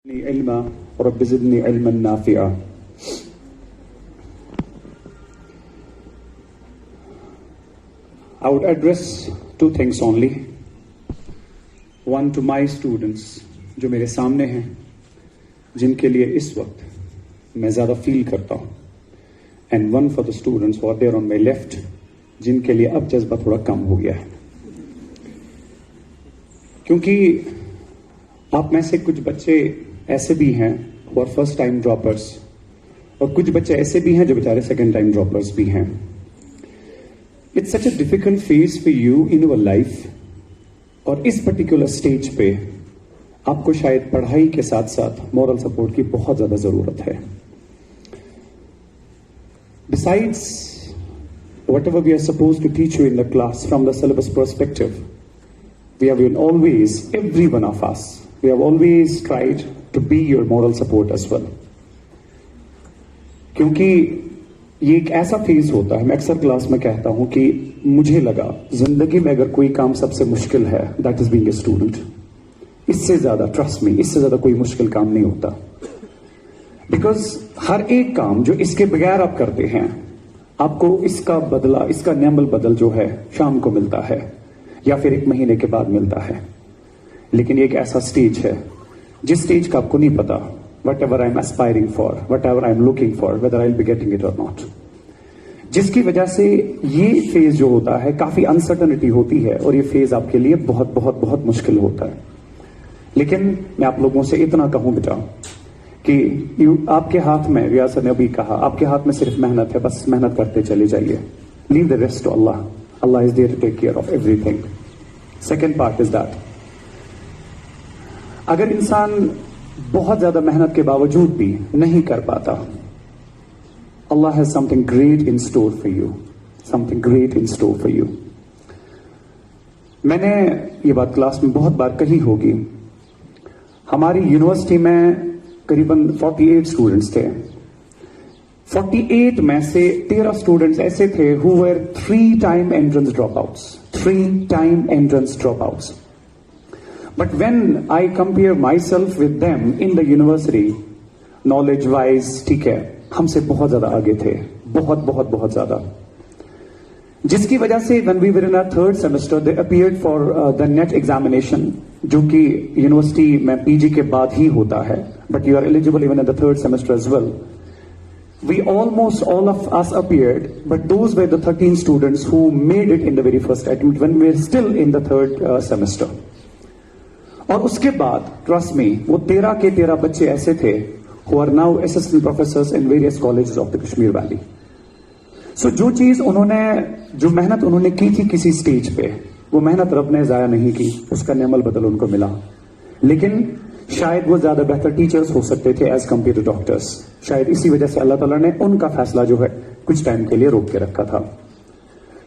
علما رب زدني علما نافعا. I would address two things only. One to my students जो मेरे सामने हैं, जिनके लिए इस वक्त मैं ज़्यादा फील करता हूँ, and one for the students who are there on my left, जिनके लिए अब जज्बा थोड़ा कम हो गया है. क्योंकि आप में से कुछ बच्चे ऐसे भी हैं who are first time droppers, और कुछ बच्चे ऐसे भी हैं जो बेचारे second time droppers भी हैं. It's such a difficult phase for you in your life, और इस पर्टिकुलर स्टेज पे आपको शायद पढ़ाई के साथ साथ मॉरल सपोर्ट की बहुत ज्यादा जरूरत है. Besides whatever we are supposed to teach you in the class from the syllabus perspective, we have been always, every one of us, we have always tried to be your moral support as well. क्योंकि ये एक ऐसा phase होता है, मैं अक्सर class में कहता हूं कि मुझे लगा जिंदगी में अगर कोई काम सबसे मुश्किल है, that is being a student. इससे ज्यादा, ट्रस्ट मी, इससे ज्यादा कोई मुश्किल काम नहीं होता. बिकॉज हर एक काम जो इसके बगैर आप करते हैं, आपको इसका बदला, इसका नियमल बदल जो है शाम को मिलता है या फिर एक महीने के बाद मिलता है. लेकिन ये एक ऐसा स्टेज है जिस स्टेज का आपको नहीं पता whatever I'm aspiring for, whatever I'm looking for, whether I'll be getting it or not. जिसकी वजह से ये फेज जो होता है काफी अनसर्टनिटी होती है और ये फेज आपके लिए बहुत बहुत बहुत मुश्किल होता है. लेकिन मैं आप लोगों से इतना कहूं बेटा कि आपके हाथ में, रियासत ने अभी कहा, आपके हाथ में सिर्फ मेहनत है, बस मेहनत करते चले जाइए. Leave the rest to Allah. Allah is there to take care of everything. Second part is that अगर इंसान बहुत ज्यादा मेहनत के बावजूद भी नहीं कर पाता, Allah has something great in store for you, something great in store for you. मैंने ये बात क्लास में बहुत बार कही होगी. हमारी यूनिवर्सिटी में करीबन 48 स्टूडेंट्स थे. 48 में से 13 स्टूडेंट्स ऐसे थे who were 3-time entrance dropouts. 3-time entrance dropouts. But when I compare myself with them in the university, knowledge wise, ठीक है, हमसे बहुत ज्यादा आगे थे, बहुत बहुत बहुत ज्यादा. जिसकी वजह से when we were in our third semester, they appeared for the NET examination, जो कि यूनिवर्सिटी में पीजी के बाद ही होता है, but you are eligible even in the third semester as well. We almost all of us appeared, but those were the 13 students who made it in the very first attempt when we were still in the third semester. और उसके बाद trust में वो 13 के 13 बच्चे ऐसे थे who are now assistant professors in various colleges of the Kashmir Valley. So जो चीज उन्होंने, जो मेहनत उन्होंने की थी किसी स्टेज पे, वो मेहनत रब ने जाया नहीं की, उसका नियमल बदल उनको मिला. लेकिन शायद वो ज्यादा बेहतर टीचर्स हो सकते थे एज कम्पेयर टू डॉक्टर्स. शायद इसी वजह से अल्लाह ताला ने उनका फैसला जो है कुछ टाइम के लिए रोक के रखा था.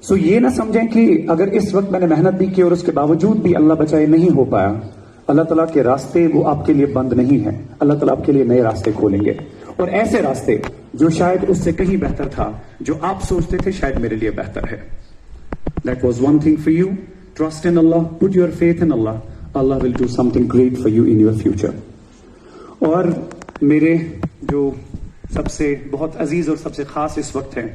सो ये ना समझें कि अगर इस वक्त मैंने मेहनत भी की और उसके बावजूद भी अल्लाह बचाए नहीं हो पाया, अल्लाह ताला के रास्ते वो आपके लिए बंद नहीं है. अल्लाह ताला आपके लिए नए रास्ते खोलेंगे, और ऐसे रास्ते जो शायद उससे कहीं बेहतर था, जो आप सोचते थे शायद मेरे लिए बेहतर है. That was one thing for you. Trust in Allah, put your faith in Allah. Allah will do something great for you in your future. और मेरे जो सबसे बहुत अजीज और सबसे खास इस वक्त हैं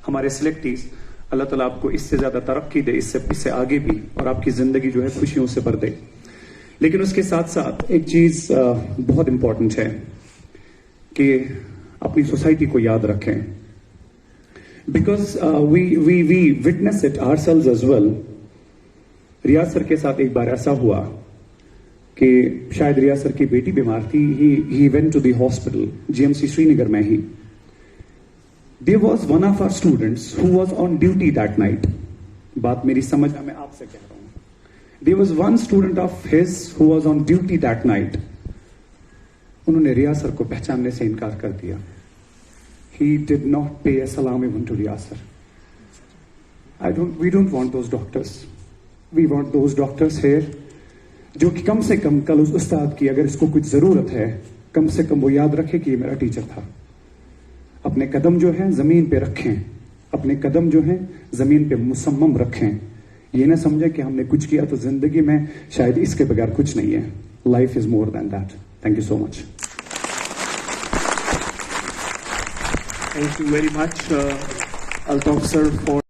हमारे सिलेक्टीज, अल्लाह ताला आपको इससे ज्यादा तरक्की दे, इससे आगे भी, और आपकी जिंदगी जो है खुशियों से भर दे. लेकिन उसके साथ साथ एक चीज बहुत इंपॉर्टेंट है कि अपनी सोसाइटी को याद रखें. Because we witness it ourselves as well. Riaz sir के साथ एक बार ऐसा हुआ कि शायद रियाज सर की बेटी बीमार थी. He went to the hospital, GMC Srinagar में ही. There was one of our students who was on duty that night. बात मेरी समझ में, मैं आपसे कह रहा हूं. There was one student of his who was on duty that night. उन्होंने रियाज सर को पहचानने से इनकार कर दिया. He did not pay a salam even to Riaz sir. We don't want those doctors. We want those doctors here जो कि कम से कम कल उस उस्ताद की अगर इसको कुछ जरूरत है, कम से कम वो याद रखे कि ये मेरा टीचर था. अपने कदम जो है जमीन पे रखें, अपने कदम जो है जमीन पे मुसम्मम रखें. ये ना समझे कि हमने कुछ किया तो जिंदगी में शायद इसके बगैर कुछ नहीं है. Life is more than that. Thank you so much. Thank you very much, Altaf sir, for